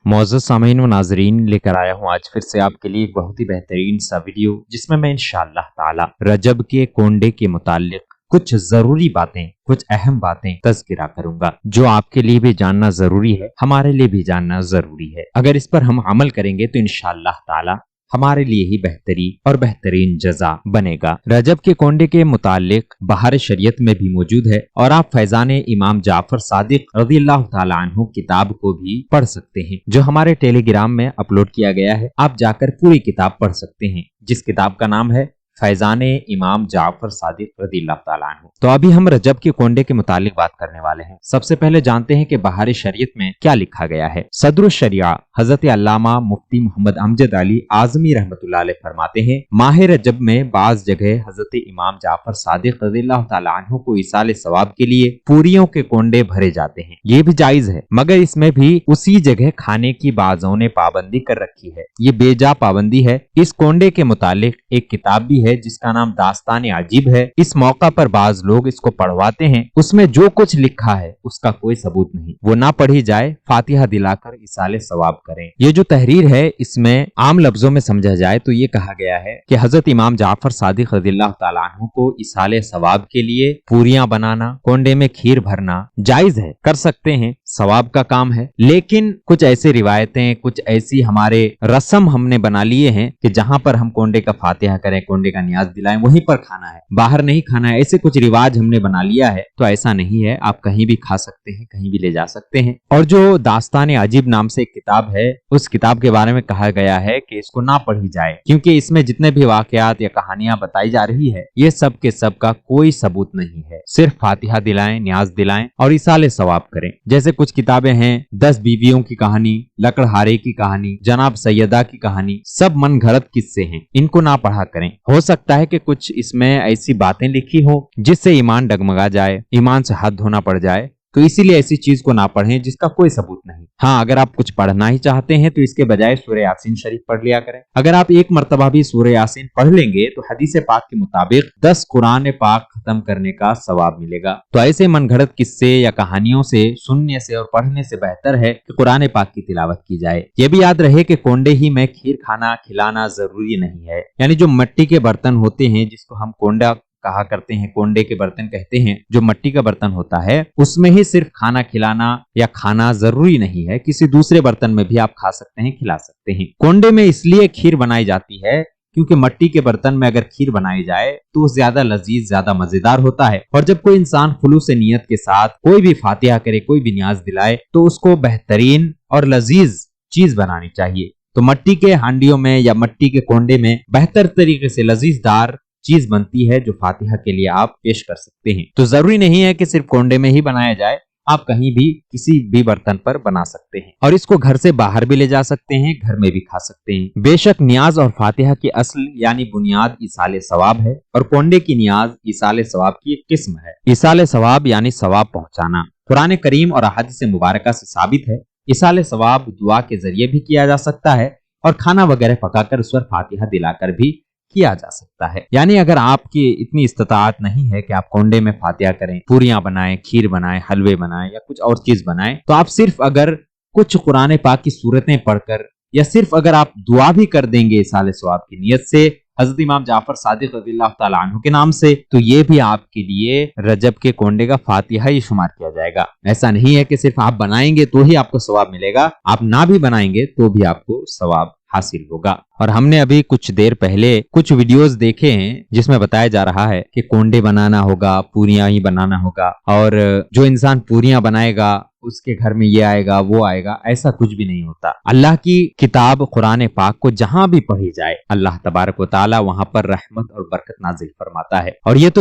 मोअज़्ज़ज़ सामीन व नाज़रीन, लेकर आया हूँ आज फिर से आपके लिए एक बहुत ही बेहतरीन सा वीडियो, जिसमें मैं इंशाअल्लाह ताला रजब के कोंडे के मुताल्लिक कुछ जरूरी बातें, कुछ अहम बातें तज़किरा करूंगा जो आपके लिए भी जानना जरूरी है, हमारे लिए भी जानना जरूरी है। अगर इस पर हम अमल करेंगे तो इंशाअल्लाह ताला हमारे लिए ही बेहतरी और बेहतरीन जजा बनेगा। रजब के कोंडे के मुतालिक बहार शरीयत में भी मौजूद है और आप फैजान इमाम जाफर सादिक रज़ियल्लाहु ताला अन्हु किताब को भी पढ़ सकते हैं, जो हमारे टेलीग्राम में अपलोड किया गया है। आप जाकर पूरी किताब पढ़ सकते हैं, जिस किताब का नाम है फैजान इमाम जाफर सादिक रज़ियल्लाहु ताला अन्हु। तो अभी हम रजब के कोंडे के मुतालिक बात करने वाले हैं। सबसे पहले जानते हैं कि बहार शरीयत में क्या लिखा गया है। सदरुल शरिया हजरत अल्लामा मुफ्ती मोहम्मद अमजद अली आजमी रहमतुल्लाह अलैह फरमाते हैं, माह रजब में बाज जगह हजरत इमाम जाफर सादिक रज़ियल्लाहु ताला अन्हु को इसाले सवाब के लिए पूरियों के कोंडे भरे जाते हैं। ये भी जायज है, मगर इसमें भी उसी जगह खाने की बाज़ों ने पाबंदी कर रखी है। ये बेजा पाबंदी है। इस कोंडे के मुतालिक एक किताब भी है जिसका नाम दास्तान अजीब है। इस मौका पर बाज लोग इसको पढ़वाते हैं। उसमें जो कुछ लिखा है उसका कोई सबूत नहीं, वो ना पढ़ी जाए, फातिहा दिलाकर इसाले सवाब करें। ये जो तहरीर है, इसमें आम लफ्जों में समझा जाए तो ये कहा गया है कि हजरत इमाम जाफर सादिक रज़ियल्लाहु ताला अन्हु को इसाले सवाब के लिए पूरियां बनाना, कोंडे में खीर भरना जायज है, कर सकते हैं, सवाब का काम है। लेकिन कुछ ऐसी रिवायतें, कुछ ऐसी हमारे रस्म हमने बना लिए हैं कि जहां पर हम कोंडे का फातिहा करें, कोंडे का नियाज दिलाएं, वहीं पर खाना है, बाहर नहीं खाना है। ऐसे कुछ रिवाज हमने बना लिया है। तो ऐसा नहीं है, आप कहीं भी खा सकते हैं, कहीं भी ले जा सकते हैं। और जो दास्तान अजीब नाम से एक किताब है, उस किताब के बारे में कहा गया है कि इसको ना पढ़ी जाए, क्योंकि इसमें जितने भी वाकयात या कहानियां बताई जा रही है, ये सब के सब का कोई सबूत नहीं है। सिर्फ फातिहा दिलाएं, नियाज दिलाएं और इसाले सवाब करें। जैसे कुछ किताबें हैं, 10 बीवियों की कहानी, लकड़हारे की कहानी, जनाब सैयदा की कहानी, सब मन घड़त किस्से हैं, इनको ना पढ़ा करें। हो सकता है कि कुछ इसमें ऐसी बातें लिखी हो जिससे ईमान डगमगा जाए, ईमान से हाथ धोना पड़ जाए, तो इसीलिए ऐसी चीज को ना पढ़ें जिसका कोई सबूत नहीं। हाँ, अगर आप कुछ पढ़ना ही चाहते हैं तो इसके बजाय सूरह यासीन शरीफ पढ़ लिया करें। अगर आप एक मर्तबा भी सूरह यासीन पढ़ लेंगे तो हदीस पाक के मुताबिक 10 कुरान पाक खत्म करने का सवाब मिलेगा। तो ऐसे मनगढ़ंत किस्से या कहानियों से सुनने से और पढ़ने से बेहतर है कि कुरान पाक की तिलावत की जाए। ये भी याद रहे कि कोंडे ही में खीर खाना खिलाना जरूरी नहीं है। यानी जो मिट्टी के बर्तन होते हैं, जिसको हम कोंडा कहा करते हैं, कोंडे के बर्तन कहते हैं, जो मिट्टी का बर्तन होता है, उसमें ही सिर्फ खाना खिलाना या खाना जरूरी नहीं है। किसी दूसरे बर्तन में भी आप खा सकते हैं, खिला सकते हैं। कोंडे में इसलिए खीर बनाई जाती है क्योंकि मिट्टी के बर्तन में अगर खीर बनाई जाए तो वो ज्यादा लजीज, ज्यादा मजेदार होता है। और जब कोई इंसान खुलूस नियत के साथ कोई भी फातिहा करे, कोई भी नियाज दिलाए, तो उसको बेहतरीन और लजीज चीज बनानी चाहिए। तो मिट्टी के हांडियों में या मिट्टी के कोंडे में बेहतर तरीके से लजीजदार चीज बनती है जो फातिहा के लिए आप पेश कर सकते हैं। तो जरूरी नहीं है कि सिर्फ कोंडे में ही बनाया जाए, आप कहीं भी किसी भी बर्तन पर बना सकते हैं। और इसको घर से बाहर भी ले जा सकते हैं, घर में भी खा सकते हैं। बेशक नियाज और फातिहा की असल यानी बुनियाद इसाले सवाब है और कोंडे की नियाज इसाले सवाब की एक किस्म है। इसाले सवाब यानी सवाब पहुंचाना कुरान करीम और अहादीस मुबारका से साबित है। इसाले सवाब दुआ के जरिए भी किया जा सकता है और खाना वगैरह पकाकर उस पर फातिहा दिलाकर भी किया जा सकता है। यानी अगर आपकी इतनी इस्तिताअत नहीं है कि आप कोंडे में फातिहा करें, पूरियां बनाएं, खीर बनाएं, हलवे बनाएं या कुछ और चीज बनाएं, तो आप सिर्फ अगर कुछ कुरान पाक की सूरतें पढ़कर या सिर्फ अगर आप दुआ भी कर देंगे इसाले सवाब की नियत से हजरत इमाम जाफर सादिक रज़ियल्लाहु ताला अन्हु के नाम से, तो ये भी आपके लिए रजब के कोंडे का फातिहा ही शुमार किया जाएगा। ऐसा नहीं है कि सिर्फ आप बनाएंगे तो ही आपको सवाब मिलेगा, आप ना भी बनाएंगे तो भी आपको सवाब हासिल होगा। और हमने अभी कुछ देर पहले कुछ वीडियोस देखे हैं जिसमें बताया जा रहा है कि कोंडे बनाना होगा, पूरियां ही बनाना होगा, और जो इंसान पूरियां बनाएगा उसके घर में ये आएगा, वो आएगा। ऐसा कुछ भी नहीं होता। अल्लाह की किताब कुरान पाक को जहां भी पढ़ी जाए, अल्लाह तबारक व तआला वहां पर रहमत और बरकत नाजिल फरमाता है। और ये तो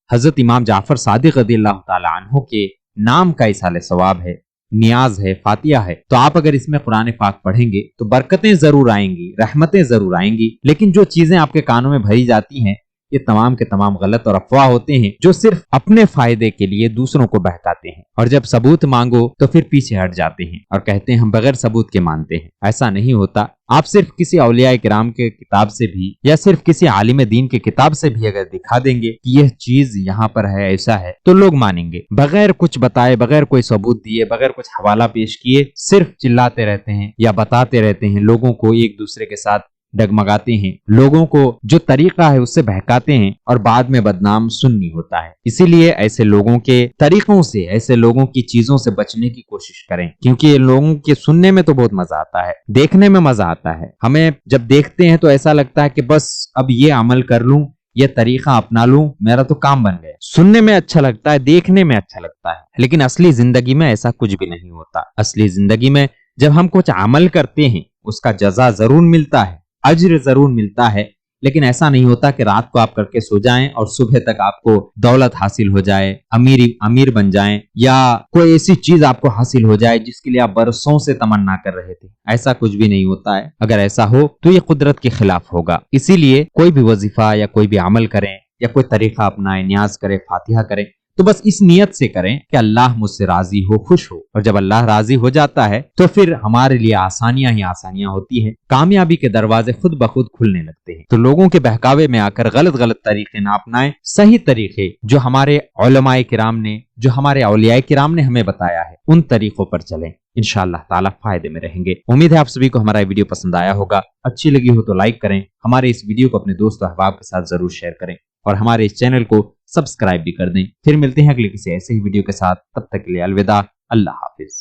हजरत इमाम जाफर सादिक रज़ियल्लाहु ताला अन्हु के नाम का इसाले सवाब है, नियाज है, फातिहा है। तो आप अगर इसमें कुरान पाक पढ़ेंगे तो बरकतें जरूर आएंगी, रहमतें जरूर आएंगी। लेकिन जो चीजें आपके कानों में भरी जाती हैं یہ تمام کے تمام غلط اور افواہ ہوتے ہیں جو صرف اپنے فائدے کے لیے دوسروں کو بہکاتے ہیں، اور جب ثبوت مانگو تو پھر پیچھے ہٹ جاتے ہیں اور کہتے ہیں ہم بغیر ثبوت کے مانتے ہیں۔ ایسا نہیں ہوتا۔ آپ صرف کسی اولیاء کرام کے کتاب سے بھی یا صرف کسی عالم دین کے کتاب سے بھی اگر دکھا دیں گے کہ یہ چیز یہاں پر ہے، ایسا ہے، تو لوگ مانیں گے۔ بغیر کچھ بتائے، بغیر کوئی ثبوت دیے، بغیر کچھ حوالہ پیش کیے صرف چلاتے رہتے ہیں یا بتاتے رہتے ہیں، لوگوں کو ایک دوسرے کے ساتھ ڈگمگاتے ہیں، لوگوں کو جو طریقہ ہے اس سے بہکاتے ہیں اور بعد میں بدنام سننی ہوتا ہے۔ اسی لیے ایسے لوگوں کے طریقوں سے، ایسے لوگوں کی چیزوں سے بچنے کی کوشش کریں، کیونکہ یہ لوگوں کے سننے میں تو بہت مزہ آتا ہے، دیکھنے میں مزہ آتا ہے۔ ہمیں جب دیکھتے ہیں تو ایسا لگتا ہے کہ بس اب یہ عمل کر لوں، یہ طریقہ اپنا لوں، میرا تو کام بن گیا۔ سننے میں اچھا لگتا ہے، دیکھنے میں اچھا لگتا ہے، لیکن اصلی زندگی میں ایسا کچھ بھی نہیں ہوتا۔ اصلی زندگی میں جب ہم کچھ عمل کرتے ہیں اس کا جزا ضرور ملتا ہے، اجر ضرور ملتا ہے، لیکن ایسا نہیں ہوتا کہ رات کو آپ کر کے سو جائیں اور صبح تک آپ کو دولت حاصل ہو جائے، امیر بن جائیں، یا کوئی ایسی چیز آپ کو حاصل ہو جائے جس کے لیے آپ برسوں سے تمنا کر رہے تھے۔ ایسا کچھ بھی نہیں ہوتا ہے۔ اگر ایسا ہو تو یہ قدرت کے خلاف ہوگا۔ اسی لیے کوئی بھی وظیفہ یا کوئی بھی عمل کریں یا کوئی طریقہ اپنائیں، نیاز کریں، فاتحہ کریں، تو بس اس نیت سے کریں کہ اللہ مجھ سے راضی ہو، خوش ہو، اور جب اللہ راضی ہو جاتا ہے تو پھر ہمارے لیے آسانیاں ہی آسانیاں ہوتی ہیں، کامیابی کے دروازے خود بخود کھلنے لگتے ہیں۔ تو لوگوں کے بہکاوے میں آ کر غلط طریقے نہ اپنائیں، صحیح طریقے جو ہمارے علماء کرام نے، جو ہمارے اولیاء کرام نے ہمیں بتایا ہے، ان طریقوں پر چلیں، انشاءاللہ تعالی فائدے میں رہیں گے۔ امید ہے آپ سبھی کو ہمارا ویڈیو پسند آیا ہوگا۔ اچھی لگی ہو تو لائک کریں، ہمارے اس ویڈیو کو اپنے دوست و احباب کے ساتھ ضرور شیئر کریں، اور ہمارے اس چینل کو سبسکرائب بھی کر دیں۔ پھر ملتے ہیں اگلے کسی ایسے ہی ویڈیو کے ساتھ، تب تک کے لیے الوداع، اللہ حافظ۔